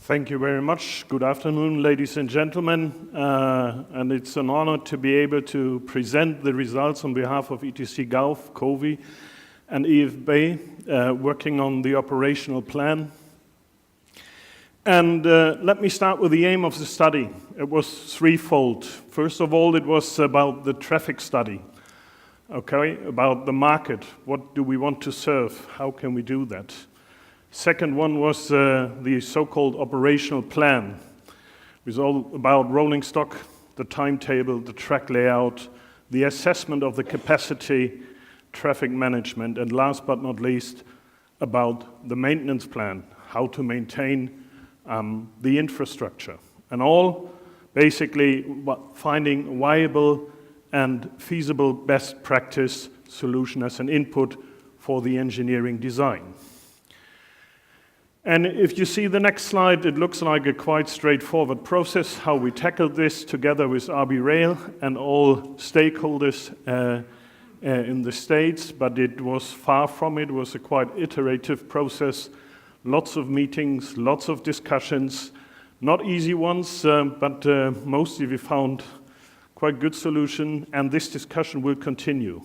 Thank you very much. Good afternoon, ladies and gentlemen. And it's an honor to be able to present the results on behalf of ETC Gauff, COVI, and EFB, working on the operational plan. And let me start with the aim of the study. It was threefold. First of all, it was about the traffic study, okay, about the market. What do we want to serve? How can we do that? Second one was the so-called operational plan. It was all about rolling stock, the timetable, the track layout, the assessment of the capacity, traffic management, and last but not least, about the maintenance plan, how to maintain the infrastructure. And all basically finding a viable and feasible best practice solution as an input for the engineering design. And if you see the next slide, it looks like a quite straightforward process, how we tackled this together with RB Rail and all stakeholders in the States, but it was far from it. It was a quite iterative process, lots of meetings, lots of discussions, not easy ones, but mostly we found quite good solution, and this discussion will continue.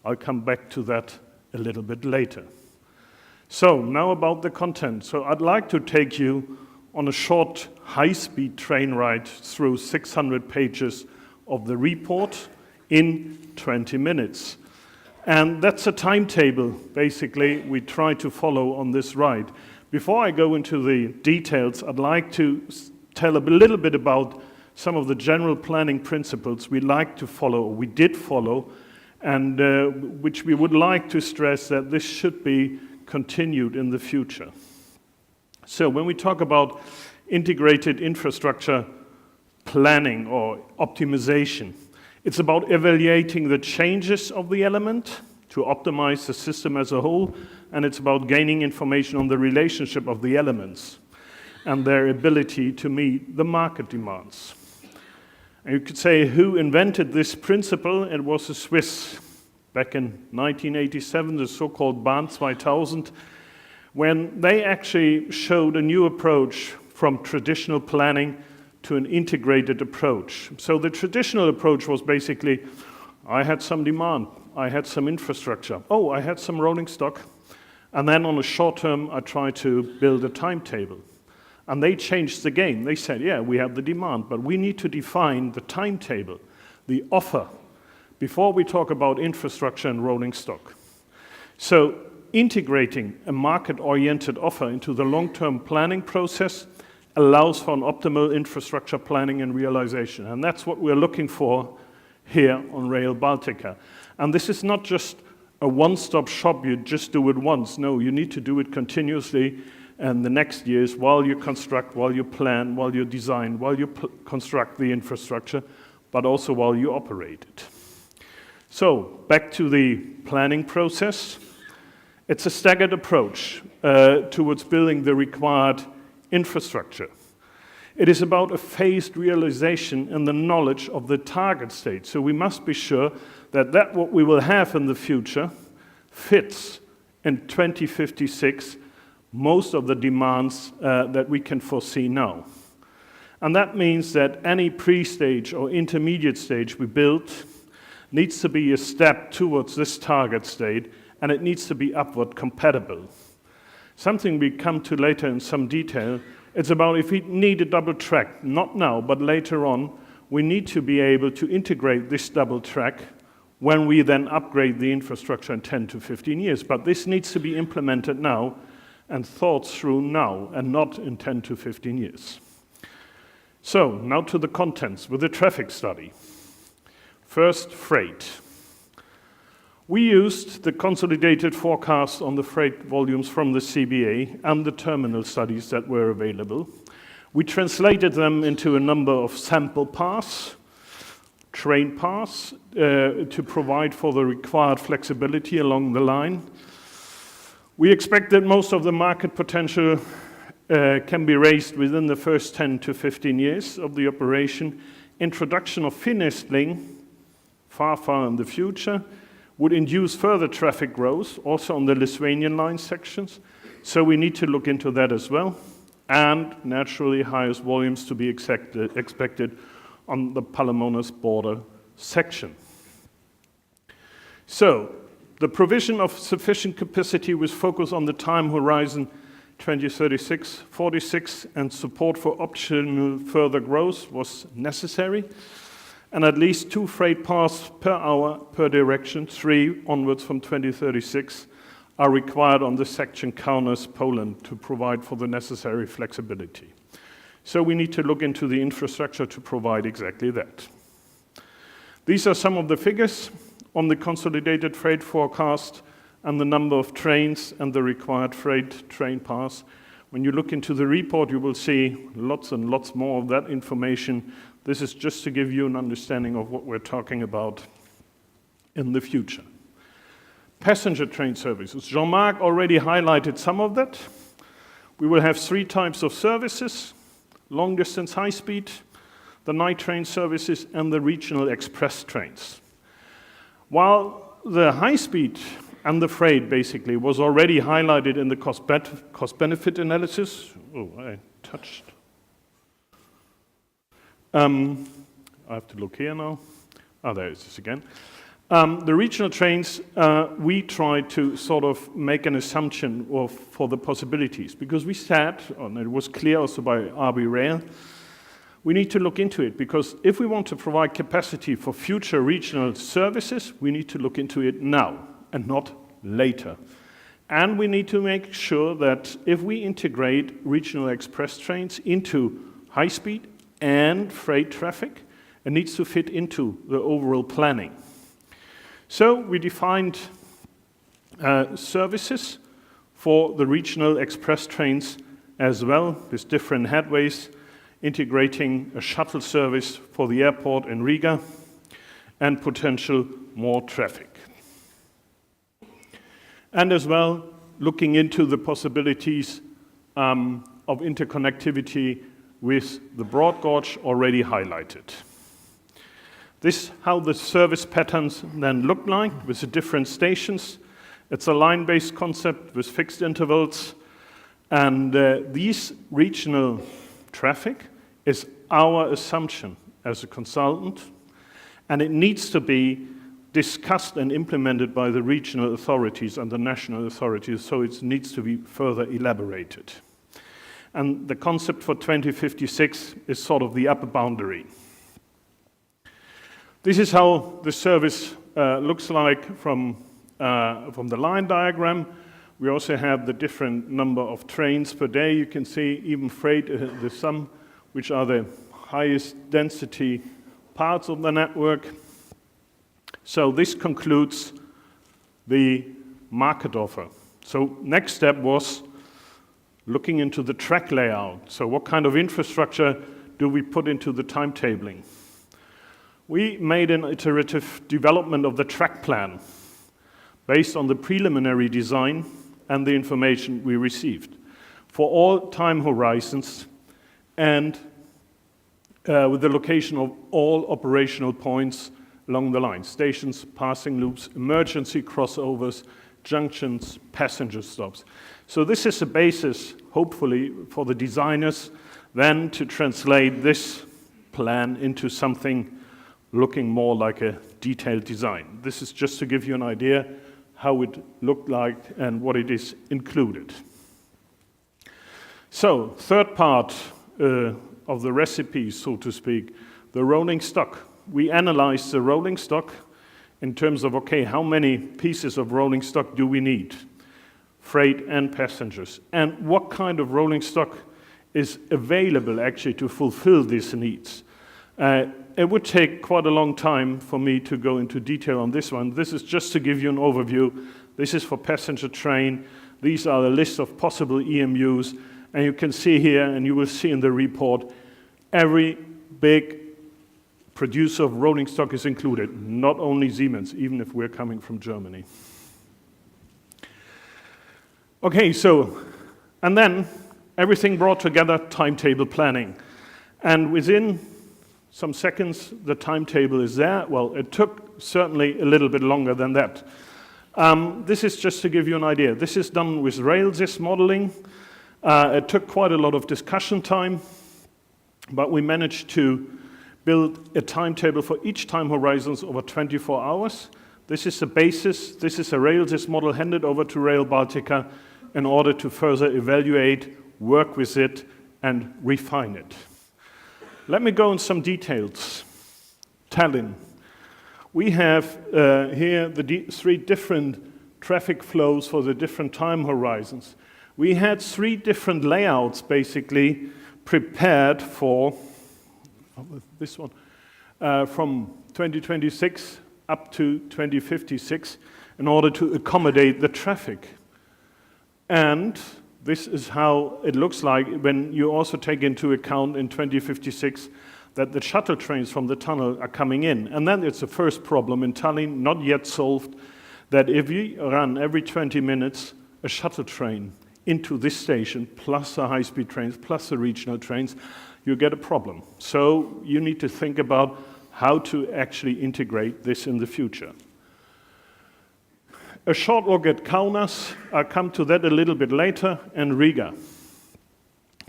I'll come back to that a little bit later. So now about the content. So I'd like to take you on a short high-speed train ride through 600 pages of the report in 20 minutes. And that's a timetable, basically, we try to follow on this ride. Before I go into the details, I'd like to tell a little bit about some of the general planning principles we like to follow, or we did follow, and which we would like to stress that this should be continued in the future. So when we talk about integrated infrastructure planning or optimization, it's about evaluating the changes of the element to optimize the system as a whole, and it's about gaining information on the relationship of the elements and their ability to meet the market demands. And you could say, who invented this principle? It was a Swiss back in 1987, the so-called Bahn 2000, when they actually showed a new approach from traditional planning to an integrated approach. So the traditional approach was basically, I had some demand, I had some infrastructure, oh, I had some rolling stock, and then on a short term, I tried to build a timetable. And they changed the game. They said, yeah, we have the demand, but we need to define the timetable, the offer, before we talk about infrastructure and rolling stock. So integrating a market-oriented offer into the long-term planning process allows for an optimal infrastructure planning and realization. And that's what we're looking for here on Rail Baltica. And this is not just a one-stop shop, you just do it once. No, you need to do it continuously and the next years while you construct, while you plan, while you design, while you construct the infrastructure, but also while you operate it. So, back to the planning process. It's a staggered approach towards building the required infrastructure. It is about a phased realization and the knowledge of the target state. So we must be sure that what we will have in the future fits in 2056 most of the demands that we can foresee now. And that means that any pre-stage or intermediate stage we build needs to be a step towards this target state, and it needs to be upward compatible. Something we come to later in some detail, it's about if we need a double track, not now, but later on, we need to be able to integrate this double track when we then upgrade the infrastructure in 10 to 15 years. But this needs to be implemented now and thought through now, and not in 10 to 15 years. So, now to the contents with the traffic study. First, freight. We used the consolidated forecast on the freight volumes from the CBA and the terminal studies that were available. We translated them into a number of sample paths, train paths, to provide for the required flexibility along the line. We expect that most of the market potential can be raised within the first 10 to 15 years of the operation. Introduction of finished link far in the future would induce further traffic growth, also on the Lithuanian line sections. So we need to look into that as well. and naturally highest volumes to be expected on the Palamonas border section. So, the provision of sufficient capacity with focus on the time horizon 2036-46 and support for optional further growth was necessary, and at least 2 freight paths per hour per direction, 3 onwards from 2036, are required on the section Kaunas-Poland to provide for the necessary flexibility. So we need to look into the infrastructure to provide exactly that. These are some of the figures on the consolidated freight forecast and the number of trains and the required freight train paths. When you look into the report, you will see lots and lots more of that information. This is just to give you an understanding of what we're talking about in the future. Passenger train services. Jean-Marc already highlighted some of that. We will have 3 types of services: long distance high speed, the night train services, and the regional express trains. While the high speed and the freight basically was already highlighted in the cost-benefit analysis. Oh, I touched. I have to look here now. Oh, there it is again. The regional trains, we tried to sort of make an assumption for the possibilities, because we said, and it was clear also by RB Rail, we need to look into it, because if we want to provide capacity for future regional services, we need to look into it now and not later. And we need to make sure that if we integrate regional express trains into high-speed and freight traffic, it needs to fit into the overall planning. So we defined services for the regional express trains as well, with different headways, integrating a shuttle service for the airport in Riga and potential more traffic. And as well, looking into the possibilities of interconnectivity with the broad gauge already highlighted. This is how the service patterns then look like with the different stations. It's a line-based concept with fixed intervals, and these regional traffic is our assumption as a consultant, and it needs to be discussed and implemented by the regional authorities and the national authorities, so it needs to be further elaborated. And the concept for 2056 is sort of the upper boundary. This is how the service looks like from the line diagram. We also have the different number of trains per day. You can see even freight, the some, which are the highest density parts of the network. So this concludes the market offer. So next step was looking into the track layout. So what kind of infrastructure do we put into the timetabling? We made an iterative development of the track plan based on the preliminary design and the information we received for all time horizons and with the location of all operational points along the line: stations, passing loops, emergency crossovers, junctions, passenger stops. So this is a basis, hopefully, for the designers then to translate this plan into something looking more like a detailed design. This is just to give you an idea how it looked like and what it is included. So, third part of the recipe, so to speak, the rolling stock. We analyzed the rolling stock in terms of, okay, how many pieces of rolling stock do we need? Freight and passengers. And what kind of rolling stock is available actually to fulfill these needs? It would take quite a long time for me to go into detail on this one. This is just to give you an overview. This is for passenger train. These are the list of possible EMUs. And you can see here, and you will see in the report, every big producer of rolling stock is included, not only Siemens, even if we're coming from Germany. Okay, so, and then everything brought together, timetable planning. And within some seconds, the timetable is there. Well, it took certainly a little bit longer than that. This is just to give you an idea. This is done with RailSys modeling. It took quite a lot of discussion time, but we managed to build a timetable for each time horizons over 24 hours. This is the basis, this is a Railsys model handed over to Rail Baltica in order to further evaluate, work with it, and refine it. Let me go in some details. Tallinn. We have here the three different traffic flows for the different time horizons. We had three different layouts basically prepared for this one from 2026 up to 2056 in order to accommodate the traffic. And this is how it looks like when you also take into account in 2056 that the shuttle trains from the tunnel are coming in. And then it's the first problem in Tallinn, not yet solved, that if we run every 20 minutes a shuttle train into this station, plus the high-speed trains, plus the regional trains, you get a problem. So you need to think about how to actually integrate this in the future. A short look at Kaunas. I'll come to that a little bit later, and Riga.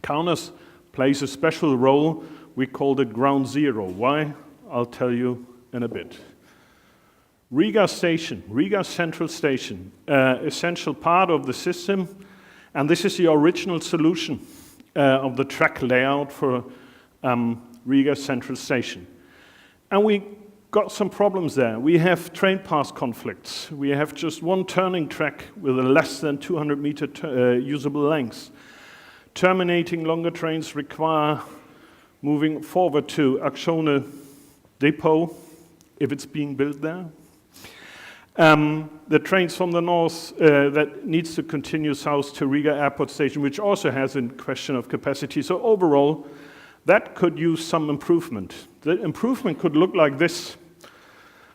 Kaunas plays a special role. We called it ground zero. Why? I'll tell you in a bit. Riga Station, Riga Central Station, essential part of the system, and this is the original solution of the track layout for Riga Central Station. And we got some problems there. We have train path conflicts. We have just one turning track with a less than 200 meter usable length. Terminating longer trains require moving forward to Akshone depot, if it's being built there. The trains from the north that needs to continue south to Riga Airport Station, which also has a question of capacity. So overall, that could use some improvement. The improvement could look like this,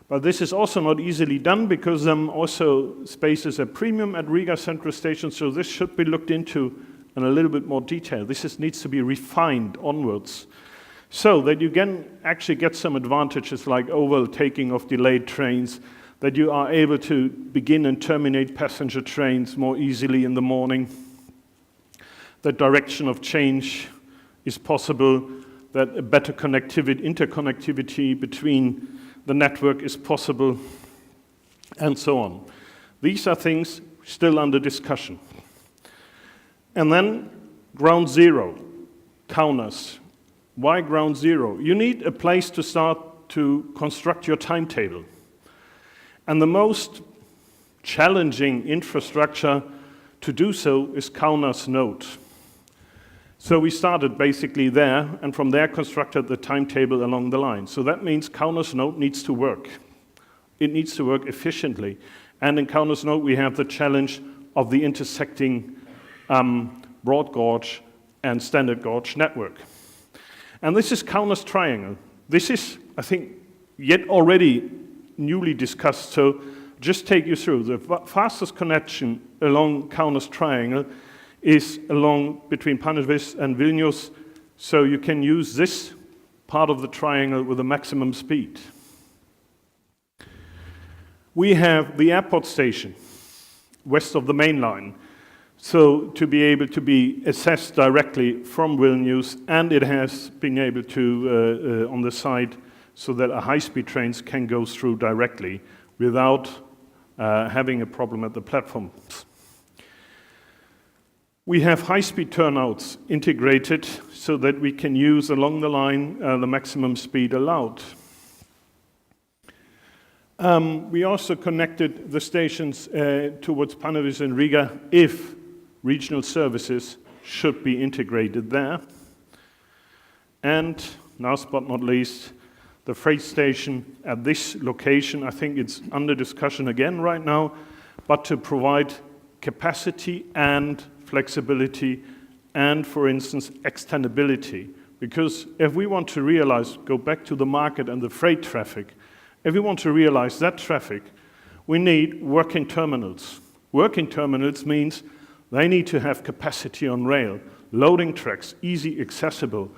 but this is also not easily done because also space is a premium at Riga Central Station, so this should be looked into in a little bit more detail. This needs to be refined onwards so that you can actually get some advantages like overtaking of delayed trains, that you are able to begin and terminate passenger trains more easily in the morning, that direction of change is possible, that a better interconnectivity between the network is possible, and so on. These are things still under discussion. And then ground zero, Kaunas. Why ground zero? You need a place to start to construct your timetable. And the most challenging infrastructure to do so is Kaunas node. So we started basically there, and from there constructed the timetable along the line. So that means Kaunas node needs to work. It needs to work efficiently. And in Kaunas node we have the challenge of the intersecting broad gauge and standard gauge network. And this is Kaunas triangle. This is, I think, yet already newly discussed, so just take you through. The fastest connection along Kaunas triangle is along between Panevėžys and Vilnius, so you can use this part of the triangle with a maximum speed. We have the airport station west of the main line, so to be able to be accessed directly from Vilnius, and it has been able to on the side so that high-speed trains can go through directly without having a problem at the platforms. We have high-speed turnouts integrated so that we can use along the line the maximum speed allowed. We also connected the stations towards Panevėžys and Riga if regional services should be integrated there. And last but not least, the freight station at this location, I think it's under discussion again right now, but to provide capacity and flexibility and, for instance, extendability. Because if we want to realize, go back to the market and the freight traffic, if we want to realize that traffic, we need working terminals. Working terminals means they need to have capacity on rail, loading tracks, easy accessible.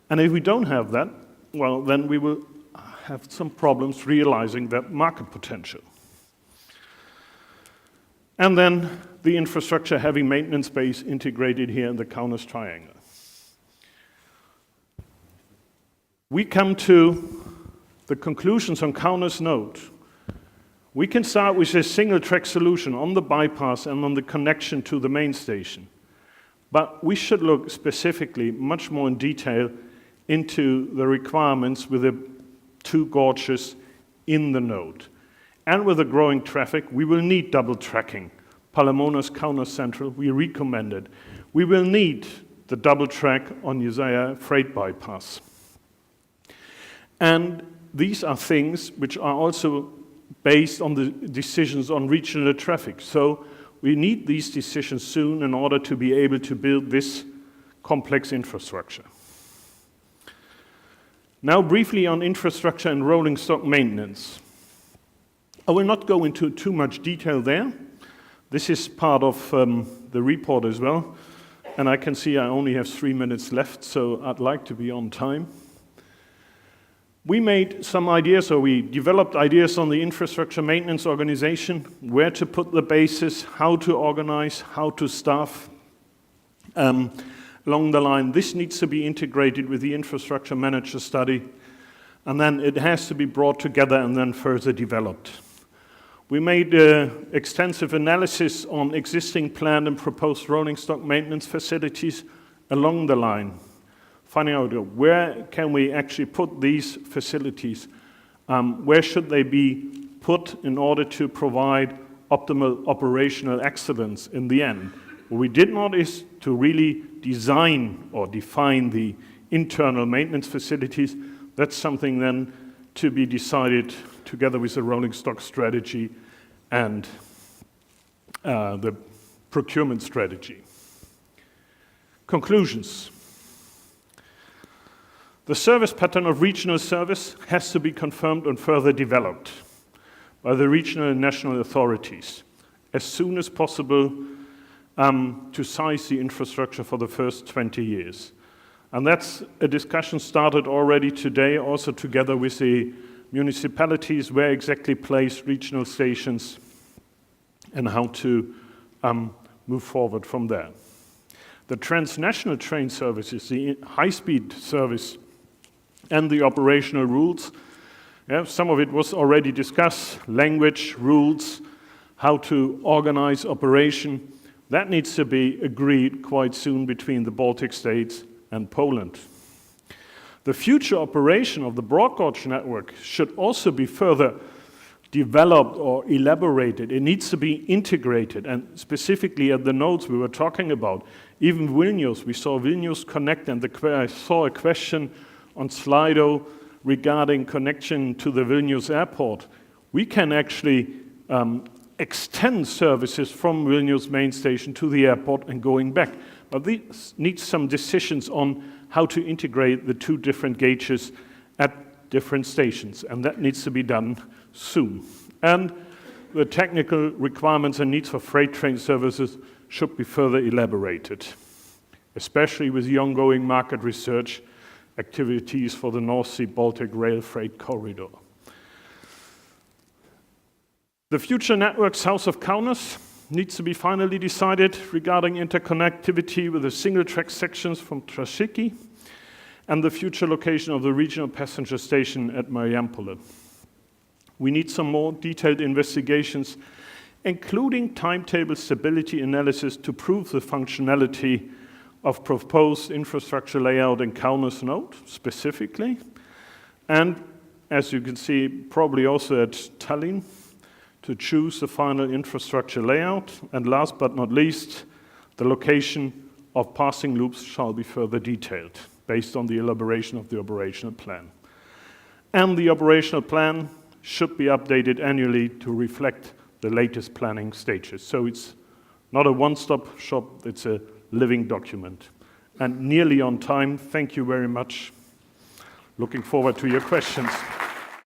And if we don't have that, well, then we will have some problems realizing that market potential. And then the infrastructure having maintenance base integrated here in the Kaunas triangle. We come to the conclusions on Kaunas node. We can start with a single track solution on the bypass and on the connection to the main station. But we should look specifically, much more in detail, into the requirements with the two gauges in the node. And with the growing traffic, we will need double tracking. Palamonas, Kaunas Central, we recommend it. We will need the double track on Usaya freight bypass. And these are things which are also based on the decisions on regional traffic. So we need these decisions soon in order to be able to build this complex infrastructure. Now briefly on infrastructure and rolling stock maintenance. I will not go into too much detail there. This is part of the report as well. And I can see I only have 3 minutes left, so I'd like to be on time. We made some ideas, or we developed ideas on the infrastructure maintenance organization, where to put the bases, how to organize, how to staff. Along the line, this needs to be integrated with the infrastructure manager study, and then it has to be brought together and then further developed. We made extensive analysis on existing planned and proposed rolling stock maintenance facilities along the line, finding out where can we actually put these facilities, where should they be put in order to provide optimal operational excellence in the end. What we did not is to really design or define the internal maintenance facilities. That's something then to be decided together with the rolling stock strategy and the procurement strategy. Conclusions. The service pattern of regional service has to be confirmed and further developed by the regional and national authorities as soon as possible to size the infrastructure for the first 20 years. And that's a discussion started already today, also together with the municipalities, where exactly place regional stations and how to move forward from there. The transnational train services, the high-speed service, and the operational rules. Yeah, some of it was already discussed, language, rules, how to organize operation. That needs to be agreed quite soon between the Baltic States and Poland. The future operation of the broad gauge network should also be further developed or elaborated. It needs to be integrated, and specifically at the nodes we were talking about. Even Vilnius, we saw Vilnius Connect, and I saw a question on Slido regarding connection to the Vilnius airport. We can actually extend services from Vilnius main station to the airport and going back. But this needs some decisions on how to integrate the two different gauges at different stations, and that needs to be done soon. And the technical requirements and needs for freight train services should be further elaborated, especially with the ongoing market research activities for the North Sea Baltic rail freight corridor. The future network south of Kaunas needs to be finally decided regarding interconnectivity with the single track sections from Trashiki and the future location of the regional passenger station at Mariampole. We need some more detailed investigations, including timetable stability analysis to prove the functionality of proposed infrastructure layout in Kaunas node specifically, and as you can see, probably also at Tallinn, to choose the final infrastructure layout. And last but not least, the location of passing loops shall be further detailed based on the elaboration of the operational plan. And the operational plan should be updated annually to reflect the latest planning stages. So it's not a one-stop shop, it's a living document. And nearly on time, thank you very much. Looking forward to your questions.